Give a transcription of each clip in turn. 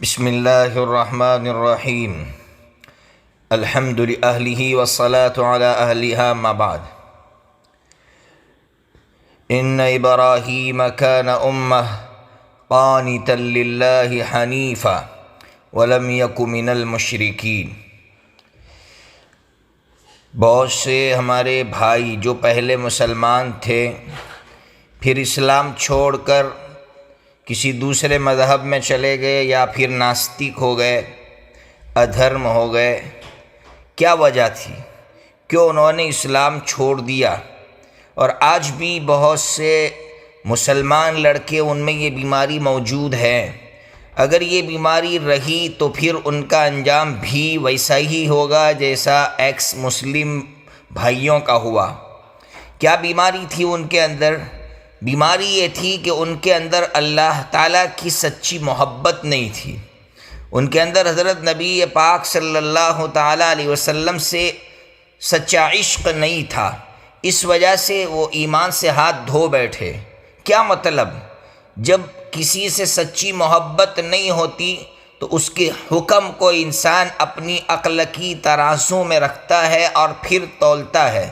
بسم اللہ الرحمن الرحیم الحمد لأہلہ والصلاة علی اہلہا ما بعد ان ابراہیم کان امہ قانتا للہ حنیفا ولم یک من المشرکین۔ بہت سے ہمارے بھائی جو پہلے مسلمان تھے پھر اسلام چھوڑ کر کسی دوسرے مذہب میں چلے گئے یا پھر ناستک ہو گئے، ادھرم ہو گئے۔ کیا وجہ تھی؟ کیوں انہوں نے اسلام چھوڑ دیا؟ اور آج بھی بہت سے مسلمان لڑکے ان میں یہ بیماری موجود ہے۔ اگر یہ بیماری رہی تو پھر ان کا انجام بھی ویسا ہی ہوگا جیسا ایکس مسلم بھائیوں کا ہوا۔ کیا بیماری تھی ان کے اندر؟ بیماری یہ تھی کہ ان کے اندر اللہ تعالیٰ کی سچی محبت نہیں تھی، ان کے اندر حضرت نبی پاک صلی اللہ تعالیٰ علیہ وسلم سے سچا عشق نہیں تھا، اس وجہ سے وہ ایمان سے ہاتھ دھو بیٹھے۔ کیا مطلب؟ جب کسی سے سچی محبت نہیں ہوتی تو اس کے حکم کو انسان اپنی عقل کی ترازو میں رکھتا ہے اور پھر تولتا ہے۔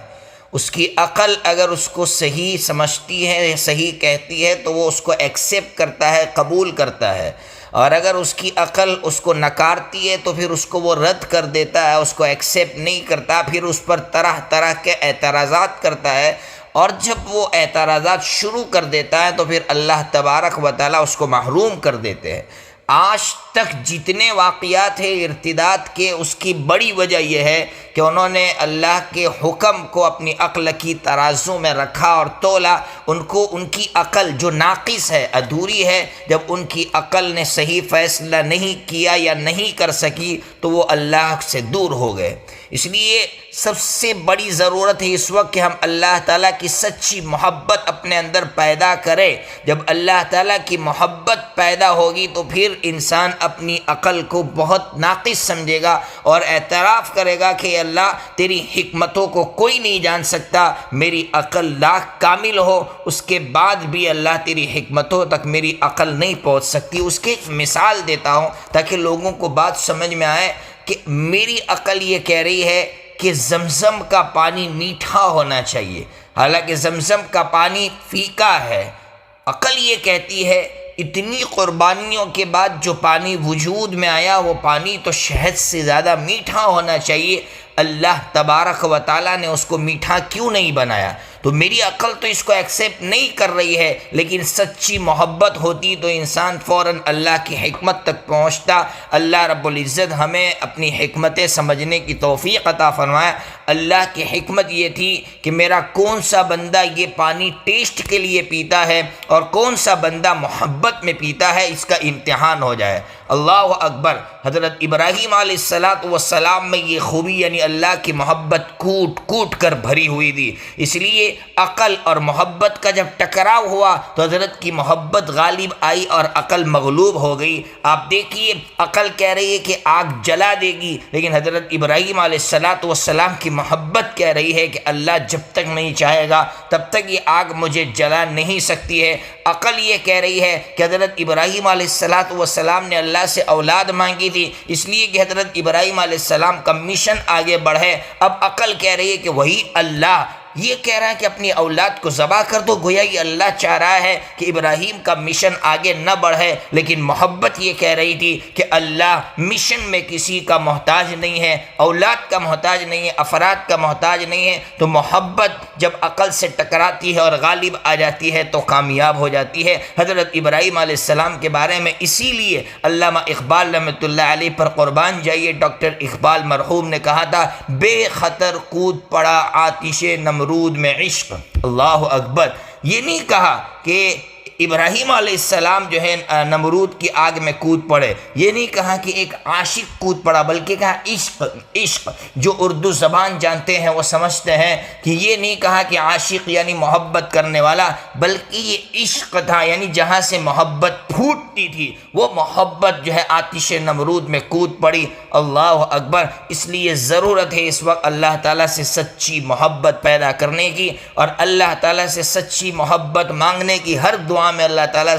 اس کی عقل اگر اس کو صحیح سمجھتی ہے، صحیح کہتی ہے تو وہ اس کو ایکسیپٹ کرتا ہے، قبول کرتا ہے، اور اگر اس کی عقل اس کو نکارتی ہے تو پھر اس کو وہ رد کر دیتا ہے، اس کو ایکسیپٹ نہیں کرتا، پھر اس پر طرح طرح کے اعتراضات کرتا ہے۔ اور جب وہ اعتراضات شروع کر دیتا ہے تو پھر اللہ تبارک و تعالیٰ اس کو محروم کر دیتے ہیں۔ آج تک جتنے واقعات ہیں ارتداد کے، اس کی بڑی وجہ یہ ہے کہ انہوں نے اللہ کے حکم کو اپنی عقل کی ترازو میں رکھا اور تولا۔ ان کی عقل جو ناقص ہے، ادھوری ہے، جب ان کی عقل نے صحیح فیصلہ نہیں کیا یا نہیں کر سکی تو وہ اللہ سے دور ہو گئے۔ اس لیے سب سے بڑی ضرورت ہے اس وقت کہ ہم اللہ تعالیٰ کی سچی محبت اپنے اندر پیدا کریں۔ جب اللہ تعالیٰ کی محبت پیدا ہوگی تو پھر انسان اپنی عقل کو بہت ناقص سمجھے گا اور اعتراف کرے گا کہ اللہ تیری حکمتوں کو کوئی نہیں جان سکتا، میری عقل لاکھ کامل ہو اس کے بعد بھی اللہ تیری حکمتوں تک میری عقل نہیں پہنچ سکتی۔ اس کی ایک مثال دیتا ہوں تاکہ لوگوں کو بات سمجھ میں آئے کہ میری عقل یہ کہہ رہی ہے کہ زمزم کا پانی میٹھا ہونا چاہیے، حالانکہ زمزم کا پانی پھیکا ہے۔ عقل یہ کہتی ہے اتنی قربانیوں کے بعد جو پانی وجود میں آیا وہ پانی تو شہد سے زیادہ میٹھا ہونا چاہیے، اللہ تبارک و تعالیٰ نے اس کو میٹھا کیوں نہیں بنایا؟ تو میری عقل تو اس کو ایکسیپٹ نہیں کر رہی ہے، لیکن سچی محبت ہوتی تو انسان فوراً اللہ کی حکمت تک پہنچتا۔ اللہ رب العزت ہمیں اپنی حکمتیں سمجھنے کی توفیق عطا فرمائے۔ اللہ کی حکمت یہ تھی کہ میرا کون سا بندہ یہ پانی ٹیسٹ کے لیے پیتا ہے اور کون سا بندہ محبت میں پیتا ہے، اس کا امتحان ہو جائے۔ اللہ اکبر۔ حضرت ابراہیم علیہ السلام میں یہ خوبی یعنی اللہ کی محبت کوٹ کوٹ کر بھری ہوئی تھی، اس لیے عقل اور محبت کا جب ٹکراؤ ہوا تو حضرت کی محبت غالب آئی اور عقل مغلوب ہو گئی۔ آپ دیکھیے عقل کہہ رہی ہے کہ آگ جلا دے گی، لیکن حضرت ابراہیم علیہ السلام کی محبت کہہ رہی ہے کہ اللہ جب تک نہیں چاہے گا تب تک یہ آگ مجھے جلا نہیں سکتی ہے۔ عقل یہ کہہ رہی ہے کہ حضرت ابراہیم علیہ السلام نے اللہ سے اولاد مانگی تھی اس لیے کہ حضرت ابراہیم علیہ السلام کا مشن آگے بڑھے۔ اب عقل کہہ رہی ہے کہ وہی اللہ یہ کہہ رہا ہے کہ اپنی اولاد کو ذبح کر دو، گویا یہ اللہ چاہ رہا ہے کہ ابراہیم کا مشن آگے نہ بڑھے، لیکن محبت یہ کہہ رہی تھی کہ اللہ مشن میں کسی کا محتاج نہیں ہے، اولاد کا محتاج نہیں ہے، افراد کا محتاج نہیں ہے۔ تو محبت جب عقل سے ٹکراتی ہے اور غالب آ جاتی ہے تو کامیاب ہو جاتی ہے۔ حضرت ابراہیم علیہ السلام کے بارے میں اسی لیے علامہ اقبال رحمۃ اللہ علیہ پر قربان جائیے، ڈاکٹر اقبال مرحوم نے کہا تھا بے خطر کود پڑا آتش نمرود میں عشق۔ اللہ اکبر۔ یہ نہیں کہا کہ ابراہیم علیہ السلام جو ہے نمرود کی آگ میں کود پڑے، یہ نہیں کہا کہ ایک عاشق کود پڑا، بلکہ کہا عشق۔ عشق جو اردو زبان جانتے ہیں وہ سمجھتے ہیں کہ یہ نہیں کہا کہ عاشق یعنی محبت کرنے والا، بلکہ یہ عشق تھا، یعنی جہاں سے محبت پھوٹتی تھی وہ محبت جو ہے آتش نمرود میں کود پڑی۔ اللہ اکبر۔ اس لیے ضرورت ہے اس وقت اللہ تعالیٰ سے سچی محبت پیدا کرنے کی اور اللہ تعالیٰ سے سچی محبت مانگنے کی۔ ہر دعا میں اللہ تعالیٰ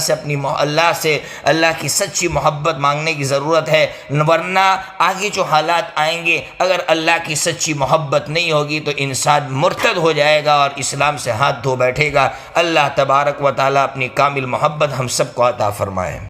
سے اللہ کی سچی محبت مانگنے کی ضرورت ہے، ورنہ آگے جو حالات آئیں گے اگر اللہ کی سچی محبت نہیں ہوگی تو انسان مرتد ہو جائے گا اور اسلام سے ہاتھ دھو بیٹھے گا۔ اللہ تبارک و تعالیٰ اپنی کامل محبت ہم سب کو عطا فرمائے۔